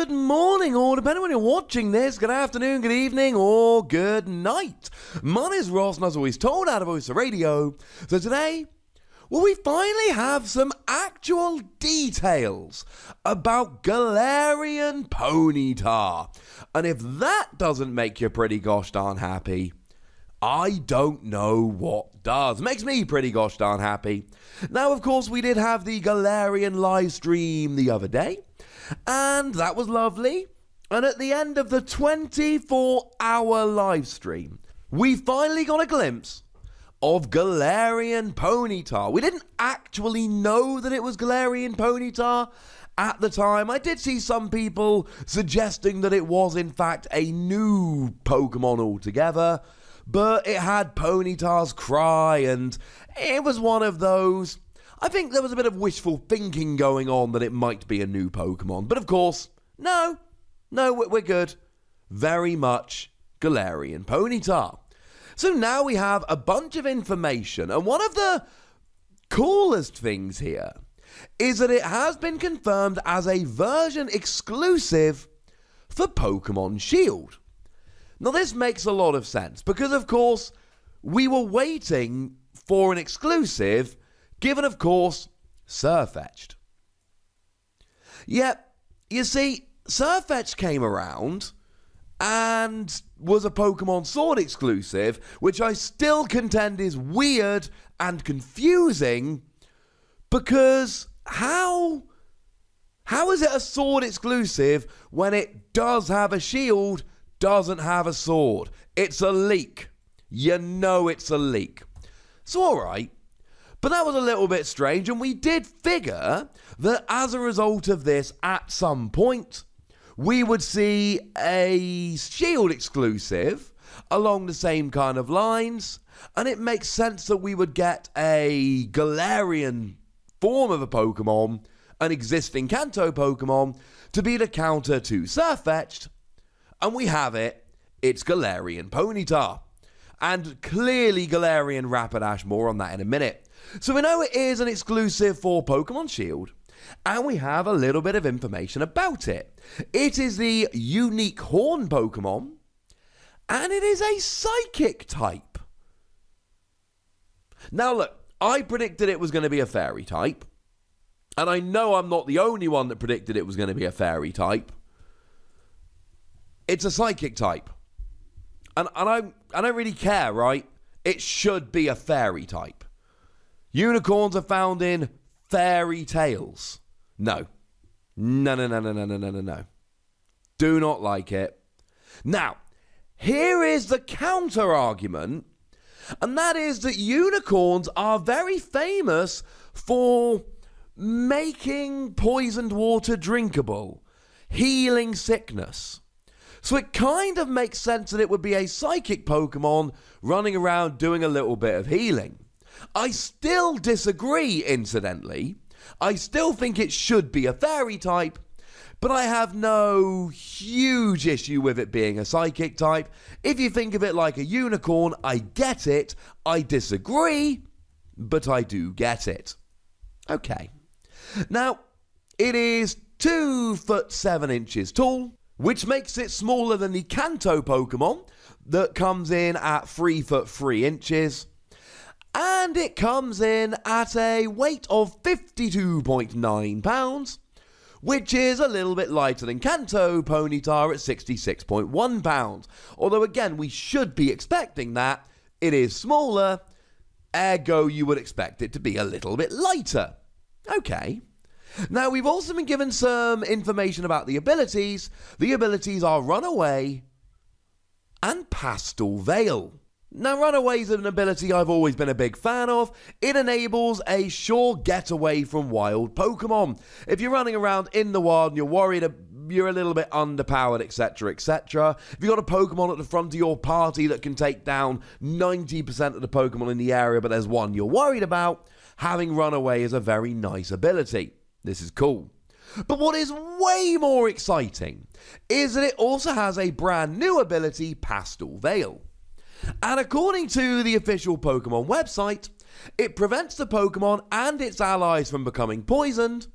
Good morning, or depending on when you're watching this, good afternoon, good evening, or good night. My name is Ross, and as always told out of Voice of Radio. So today, well, we finally have some actual details about Galarian Ponyta. And if that doesn't make you pretty gosh darn happy, I don't know what does. Makes me pretty gosh darn happy. Now, of course, we did have the Galarian live stream the other day, and that was lovely. And at the end of the 24-hour live stream, we finally got a glimpse of Galarian Ponyta. We didn't actually know that it was Galarian Ponyta at the time. I did see some people suggesting that it was, in fact, a new Pokemon altogether. But it had Ponyta's cry, and it was one of those. I think there was a bit of wishful thinking going on that it might be a new Pokemon. But of course, no, we're good. Very much Galarian Ponyta. So now we have a bunch of information, and one of the coolest things here is that it has been confirmed as a version exclusive for Pokemon Shield. Now, this makes a lot of sense because, of course, we were waiting for an exclusive, given, of course, Sirfetch'd. Yep, you see, Sirfetch'd came around and was a Pokemon Sword exclusive, which I still contend is weird and confusing because how is it a Sword exclusive when it does have a Shield, doesn't have a sword? It's a leak. You know it's a leak. So alright, but that was a little bit strange, and we did figure that as a result of this, at some point, we would see a Shield exclusive along the same kind of lines, and it makes sense that we would get a Galarian form of a Pokemon, an existing Kanto Pokemon, to be the counter to Sirfetch'd. And we have it. It's Galarian Ponyta. And clearly Galarian Rapidash. More on that in a minute. So we know it is an exclusive for Pokemon Shield. And we have a little bit of information about it. It is the unique Horn Pokemon. And it is a Psychic type. Now look, I predicted it was going to be a Fairy type. And I know I'm not the only one that predicted it was going to be a Fairy type. It's a Psychic type. And I don't really care, right? It should be a Fairy type. Unicorns are found in fairy tales. No. No. Do not like it. Now, here is the counter argument, and that is that unicorns are very famous for making poisoned water drinkable, healing sickness. So it kind of makes sense that it would be a Psychic Pokemon running around doing a little bit of healing. I still disagree, incidentally. I still think it should be a Fairy type, but I have no huge issue with it being a Psychic type. If you think of it like a unicorn, I get it. I disagree, but I do get it. Okay. Now, it is 2'7" tall, which makes it smaller than the Kanto Pokemon that comes in at 3'3". And it comes in at a weight of 52.9 pounds, which is a little bit lighter than Kanto Ponyta at 66.1 pounds. Although again, we should be expecting that. It is smaller, ergo you would expect it to be a little bit lighter. Okay. Now, we've also been given some information about the abilities. The abilities are Runaway and Pastel Veil. Now, Runaway is an ability I've always been a big fan of. It enables a sure getaway from wild Pokemon. If you're running around in the wild and you're worried you're a little bit underpowered, etc., etc. If you've got a Pokemon at the front of your party that can take down 90% of the Pokemon in the area, but there's one you're worried about, having Runaway is a very nice ability. This is cool. But what is way more exciting is that it also has a brand new ability, Pastel Veil. And according to the official Pokemon website, it prevents the Pokemon and its allies from becoming poisoned.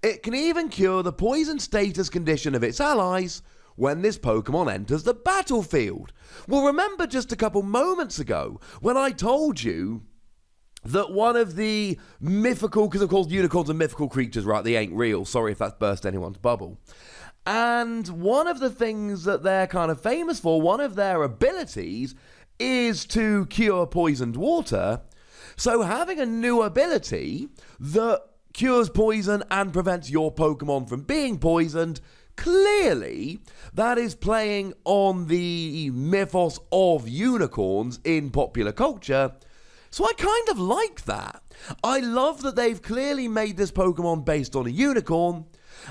It can even cure the poison status condition of its allies when this Pokemon enters the battlefield. Well, remember just a couple moments ago when I told you that one of the mythical, because of course unicorns are mythical creatures, right? They ain't real. Sorry if that's burst anyone's bubble. And one of the things that they're kind of famous for, one of their abilities, is to cure poisoned water. So having a new ability that cures poison and prevents your Pokemon from being poisoned, clearly that is playing on the mythos of unicorns in popular culture. So I kind of like that. I love that they've clearly made this Pokemon based on a unicorn,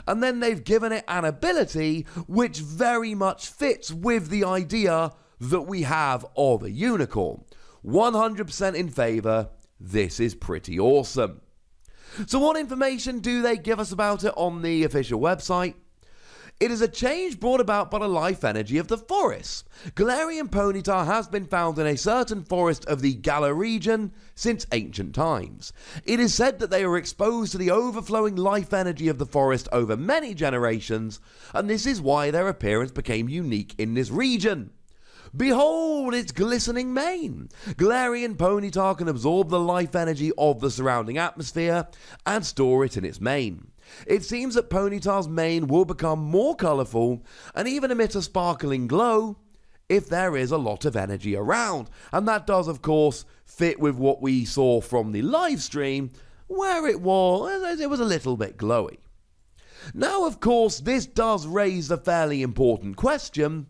and then they've given it an ability which very much fits with the idea that we have of a unicorn. 100% in favour. This is pretty awesome. So what information do they give us about it on the official website? It is a change brought about by the life energy of the forest. Galarian Ponyta has been found in a certain forest of the Galar region since ancient times. It is said that they were exposed to the overflowing life energy of the forest over many generations, and this is why their appearance became unique in this region. Behold its glistening mane! Galarian Ponyta can absorb the life energy of the surrounding atmosphere and store it in its mane. It seems that Ponyta's mane will become more colourful and even emit a sparkling glow if there is a lot of energy around. And that does, of course, fit with what we saw from the live stream, where it was a little bit glowy. Now, of course, this does raise a fairly important question.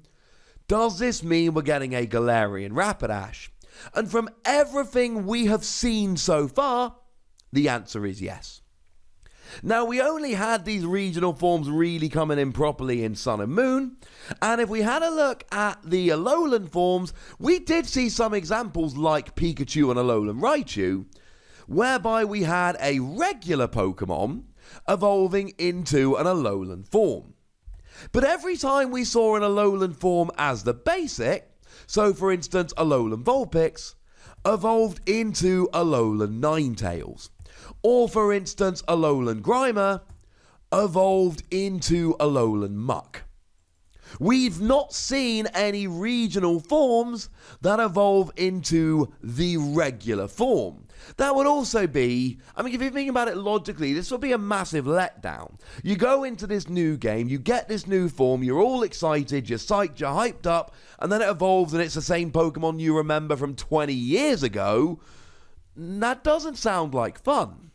Does this mean we're getting a Galarian Rapidash? And from everything we have seen so far, the answer is yes. Now, we only had these regional forms really coming in properly in Sun and Moon, and if we had a look at the Alolan forms, we did see some examples like Pikachu and Alolan Raichu, whereby we had a regular Pokemon evolving into an Alolan form. But every time we saw an Alolan form as the basic, so for instance Alolan Vulpix, evolved into Alolan Ninetales. Or for instance Alolan Grimer, evolved into Alolan Muck. We've not seen any regional forms that evolve into the regular form. That would also be, if you think about it logically, this would be a massive letdown. You go into this new game, you get this new form, you're all excited, you're psyched, you're hyped up, and then it evolves and it's the same Pokemon you remember from 20 years ago. That doesn't sound like fun.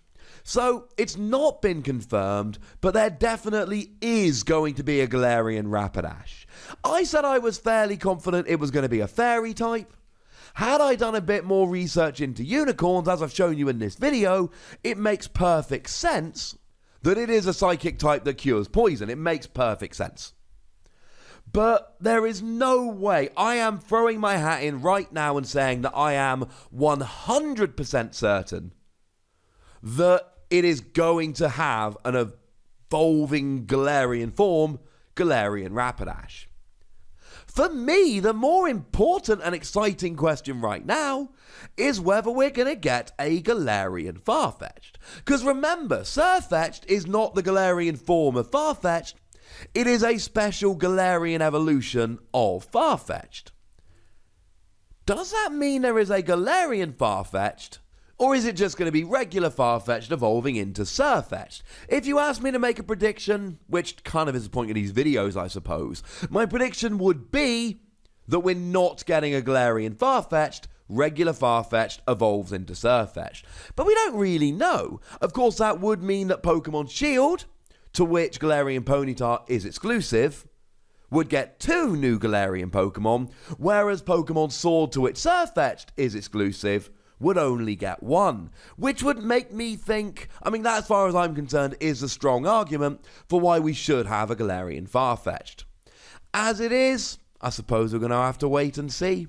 So, it's not been confirmed, but there definitely is going to be a Galarian Rapidash. I said I was fairly confident it was going to be a fairy type. Had I done a bit more research into unicorns, as I've shown you in this video, it makes perfect sense that it is a psychic type that cures poison. It makes perfect sense. But there is no way. I am throwing my hat in right now and saying that I am 100% certain that it is going to have an evolving Galarian form, Galarian Rapidash. For me, the more important and exciting question right now is whether we're going to get a Galarian Farfetch'd. Because remember, Sirfetch'd is not the Galarian form of Farfetch'd, it is a special Galarian evolution of Farfetch'd. Does that mean there is a Galarian Farfetch'd? Or is it just going to be regular Farfetch'd evolving into Sirfetch'd? If you ask me to make a prediction, which kind of is the point of these videos, I suppose, my prediction would be that we're not getting a Galarian Farfetch'd, regular Farfetch'd evolves into Sirfetch'd. But we don't really know. Of course, that would mean that Pokemon Shield, to which Galarian Ponyta is exclusive, would get 2 new Galarian Pokemon, whereas Pokemon Sword, to which Sirfetch'd is exclusive, would only get 1, which would make me think, that as far as I'm concerned is a strong argument for why we should have a Galarian Farfetch'd. As it is, I suppose we're going to have to wait and see.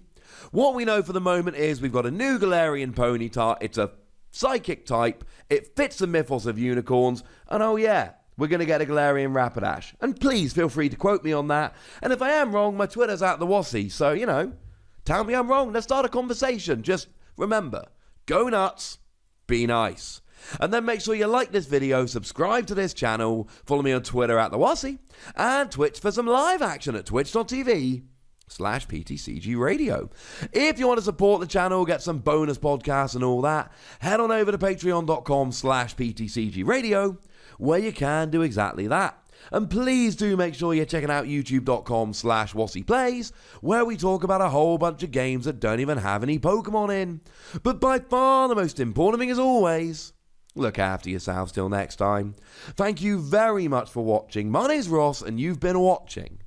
What we know for the moment is we've got a new Galarian Ponyta, it's a psychic type, it fits the mythos of unicorns, and oh yeah, we're going to get a Galarian Rapidash. And please feel free to quote me on that, and if I am wrong, my Twitter's at the Wassy, so tell me I'm wrong, let's start a conversation. Just remember, go nuts, be nice. And then make sure you like this video, subscribe to this channel, follow me on Twitter at @TheWassy, and Twitch for some live action at twitch.tv/PTCG Radio. If you want to support the channel, get some bonus podcasts and all that, head on over to patreon.com/PTCG Radio, where you can do exactly that. And please do make sure you're checking out youtube.com/WassyPlays, where we talk about a whole bunch of games that don't even have any Pokemon in. But by far the most important thing, as always, look after yourselves till next time. Thank you very much for watching. My name's Ross, and you've been watching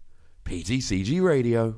PTCG Radio.